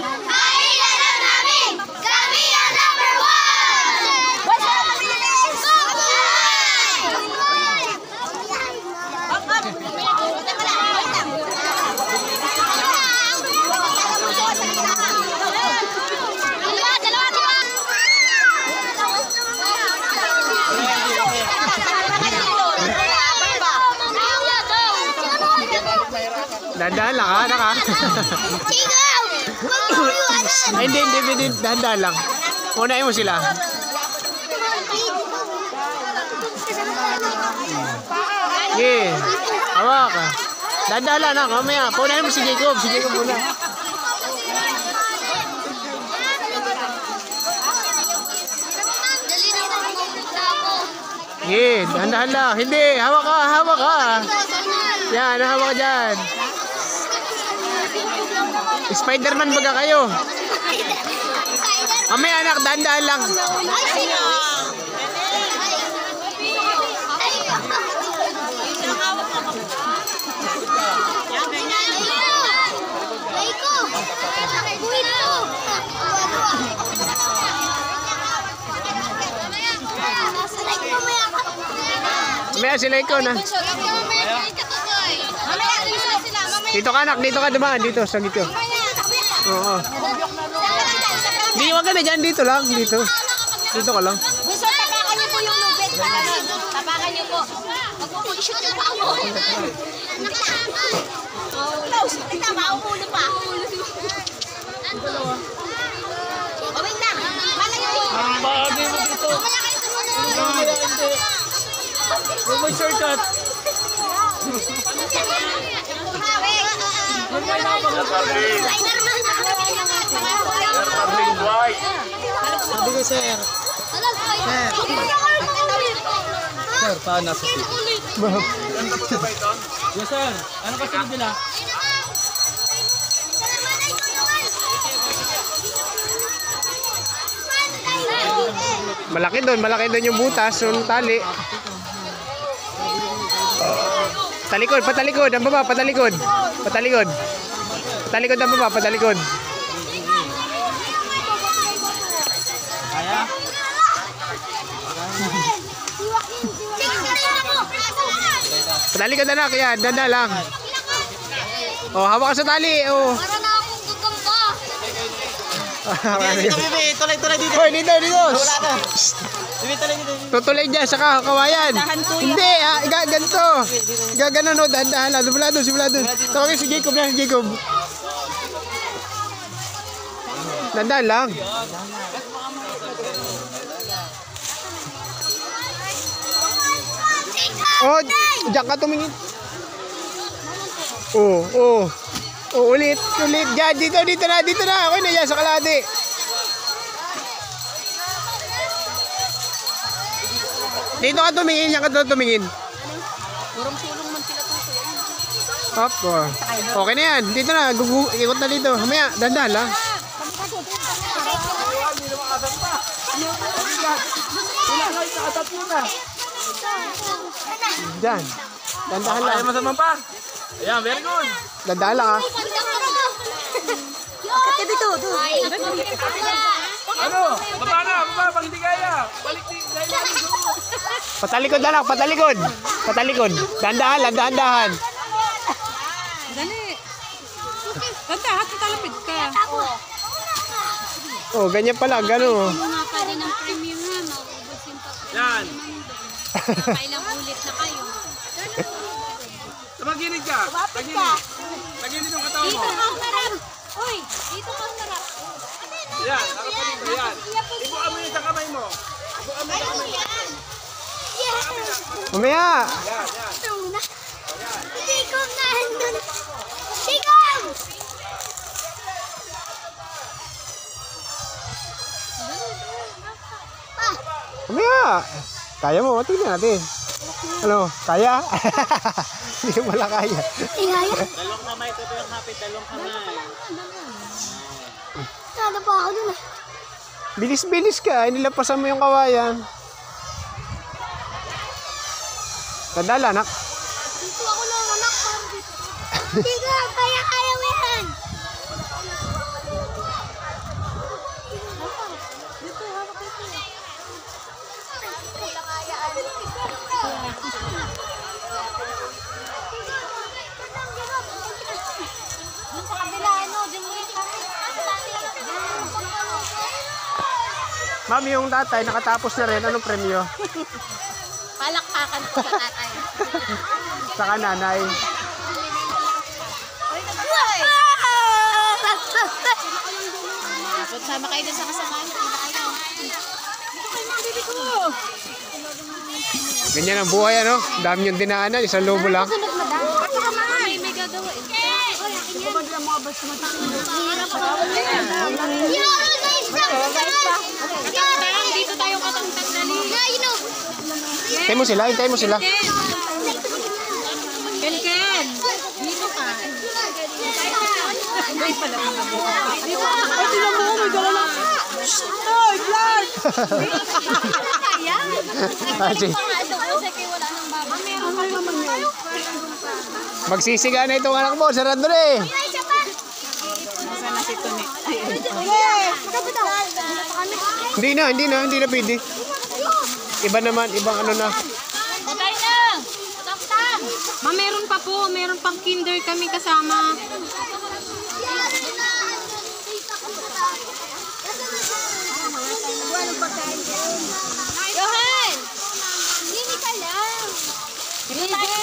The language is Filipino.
Kailan namin! Kami ang number one! What's up, Pilipinas? Dahan-dahan lang, anak ha? Sigaw! Ay, hindi, dahan-dahan lang. Unahin mo sila. Sige, hawak. Dahan-dahan lang, anak. Mamaya, paunahin mo si Jacob. Si Jacob muna. Sige, dahan-dahan lang. Hindi, hawak ka, hawak ka. Yan, hawak ka dyan. Spider-Man baga kayo. Mamaya anak, dahan-dahan lang. Mamaya sila ikaw na. Dito ka anak, dito ka dumaan. Dito, sa dito. Oo. Di, wag ka na dyan. Dito lang, dito. Dito ka lang. Gusto, tapakan niyo po yung lubid. Tapakan niyo po. Magpo-shoot yung paa mo. Close. Tama, umulo pa. Wait lang. Malayo yun. Ang bagay mo dito. May shortcut. Sabi ko, sir. Sir, paano nasa seat? Yes, sir. Ano kasi nila? Malaki doon yung butas, yung tali. Patalikod, patalikod, ang baba, patalikod. Patalikod. Patalikod ang baba, patalikod. Kaya? Patalikod anak, yan, danda lang. Oh, hawak ka sa tali, oh. Para na akong gagamba. Dito, Bibi. Tulay dito. Hoy, dito. Wala na. Bibi, tulay dito. Tutulay dyan sa kawayan. Hindi, ganito. Gaganon, no, dahan-dahan lang. Simula doon. Tawagin si Jacob na, si Jacob. Dahan-dahan lang. Oh, diyan ka tumingin. Oh, ulit. Diyan, dito na. Okay na yan, sa kalahati. Dito ka tumingin, yan ka tumingin. Purong sulong man sila to. Up, oh. Okay na yan. Dito na, ikot na dito. Mamaya, dahan-dahan lang. Diyan. Dahan-dahan lang. Ayaw masama pa. Ayan, very good. Dahan-dahan lang, ha. Akit dito. Ano? Baba na, pag hindi kaya. Balik din. Patalikod na lang, patalikod. Dahan-dahan lang, dahan-dahan. Dali. Tanda, hati talapid ka. Oh, ganyan pala, gano'n. Mga pa rin ang premium ha. Maubos yung papel. Yan. Kailang ulit na kayo. Tumaginig ka. Taginig yung katawan mo. Ang harap. Uy, dito ang harap. Yan, nakapalig mo yan. Ibuka mo yung sa kamay mo. Ibuka mo yung sa kamay mo. Mamaya. Yan. Hindi ko nandun. Sigaw! Mamaya. Kaya mo, tingnan natin. Ano, kaya? Hindi mo pala kaya. Ingaya? Dalawang kamay, ito yung hapit. Dalawang kamay. Nada pa ako dun ah. Bilis-bilis ka, inilapasan mo yung kawayan. Tandala, anak. Dito ako lang anak. Sigaw, kaya mo yan. Ma'am, yung tatay, nakatapos na rin. Anong premyo? Palakpakan po sa tatay. Saka nanay. Sama kayo dun sa kasamahan. Ganyan ang buhay, ano? Dami yung dinaanan, isang lobo lang. May gagawa eh. Katang, dito tayo katang-tang dali. Hintay mo sila, hintay mo sila. Ken, Ken. Dito ka. Ay, tinan mo, may dala lang. Ay, vlog! Kaya. Kasi, Wala nang baba. Meron pa. magsisiga na itong anak mo, sarado na eh. Nasaan na si Tony? Hindi na pwede. Iba naman, ibang ano na. Patay na. Katang-tang. Ma, meron pa po. Meron pang kinder kami kasama. Johan! Hindi ka lang. Hindi tayo.